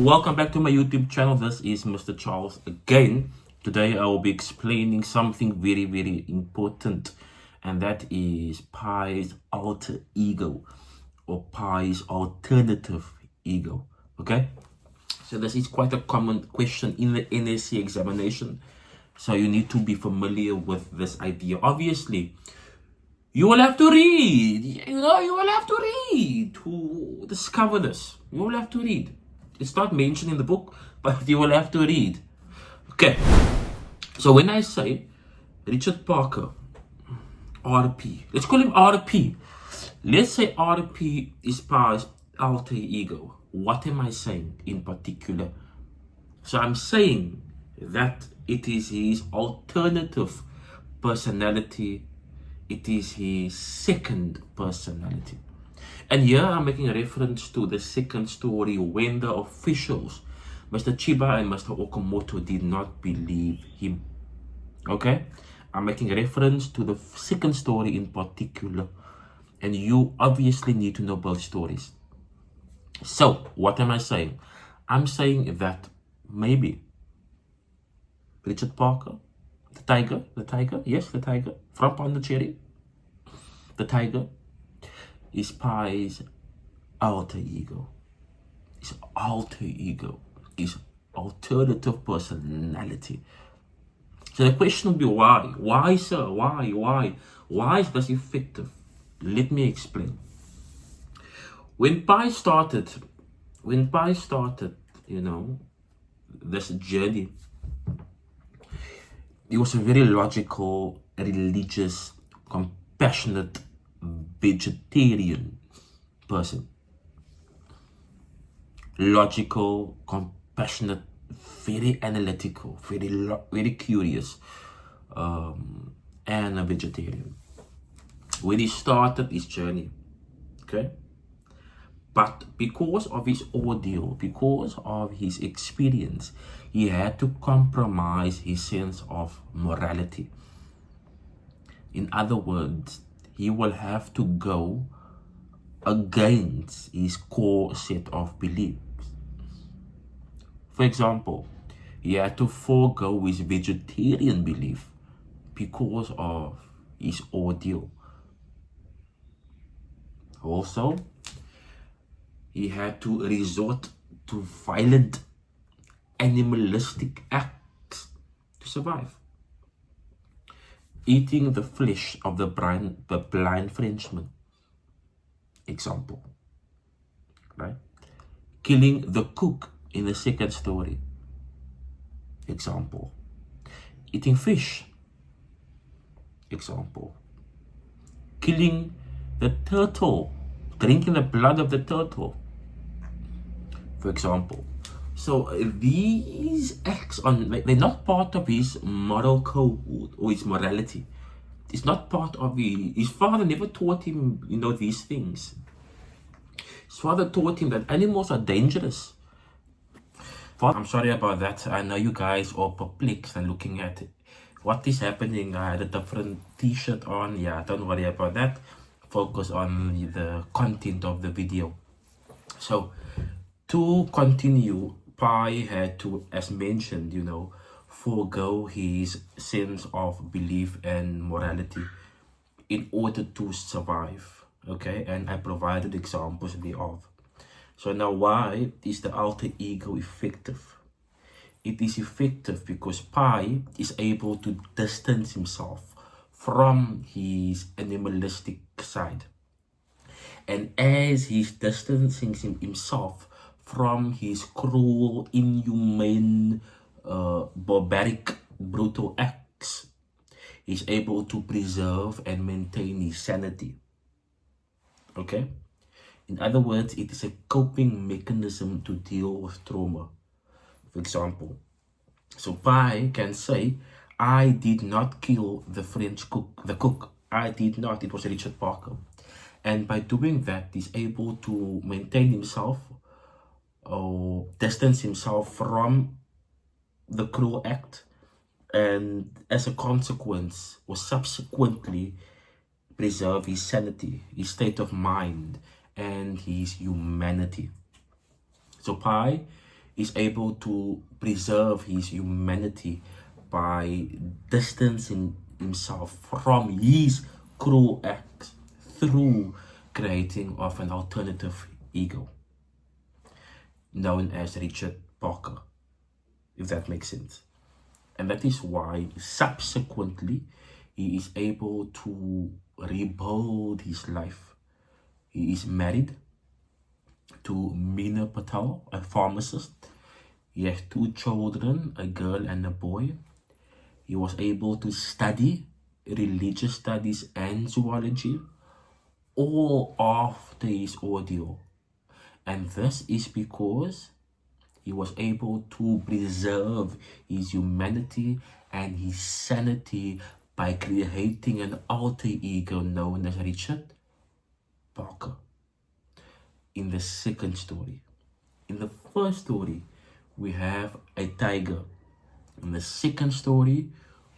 Welcome back to my YouTube channel. This is Mr. Charles again. Today I will be explaining something very, very important, and that is Pi's alter ego or Pi's alternative ego. Okay, so this is quite a common question in the NSC examination, so you need to be familiar with this idea. Obviously, you will have to read, you will have to read to discover this. You will have to read. It's not mentioned in the book, but you will have to read. Okay, so when I say Richard Parker, RP, let's call him RP. Let's say RP is Pi's alter ego. What am I saying in particular? So I'm saying that it is his alternative personality. It is his second personality. And here I'm making a reference to the second story when the officials, Mr. Chiba and Mr. Okamoto, did not believe him. Okay? I'm making a reference to the second story in particular. And you obviously need to know both stories. So, what am I saying? I'm saying that maybe Richard Parker, the tiger, yes, the tiger, from Pondicherry, the tiger, is Pi's alter ego. His alter ego is alternative personality. So the question will be why? Why, sir? Why? Why is this effective? Let me explain. When Pi started, this journey, he was a very logical, religious, compassionate, vegetarian person. Logical, compassionate, very analytical, very curious, and a vegetarian. When he started his journey, okay? But because of his ordeal, because of his experience, he had to compromise his sense of morality. In other words, he will have to go against his core set of beliefs. For example, he had to forego his vegetarian belief because of his ordeal. Also, he had to resort to violent, animalistic acts to survive. Eating the flesh of the blind Frenchman, example, right? Killing the cook in the second story, example. Eating fish, example. Killing the turtle, drinking the blood of the turtle, for example. So these acts, they're not part of his moral code or his morality. It's not part of his father never taught him, these things. His father taught him that animals are dangerous. I'm sorry about that. I know you guys are perplexed and looking at it. What is happening? I had a different t-shirt on. Yeah, don't worry about that. Focus on the content of the video. So, to continue, Pi had to, as mentioned, forego his sense of belief and morality in order to survive. Okay, and I provided examples thereof. So now, why is the alter ego effective? It is effective because Pi is able to distance himself from his animalistic side. And as he's distancing himself from his cruel, inhumane, barbaric, brutal acts, he's able to preserve and maintain his sanity. Okay? In other words, it is a coping mechanism to deal with trauma. For example, so Pi can say, I did not kill the French cook, the cook. I did not. It was Richard Parker. And by doing that, he's able to maintain himself or distance himself from the cruel act, and as a consequence or subsequently preserve his sanity, his state of mind, and his humanity. So Pi is able to preserve his humanity by distancing himself from his cruel acts through creating of an alternative ego known as Richard Parker, if that makes sense. And that is why subsequently he is able to rebuild his life. He is married to Meena Patel, a pharmacist. He has 2 children, a girl and a boy. He was able to study religious studies and zoology, all after his ordeal. And this is because he was able to preserve his humanity and his sanity by creating an alter ego known as Richard Parker. In the second story, in the first story, we have a tiger. In the second story,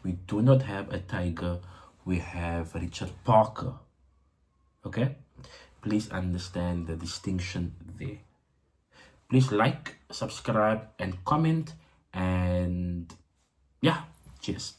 we do not have a tiger, we have Richard Parker. Okay? Please understand the distinction there. Please like, subscribe, and comment. And yeah, cheers.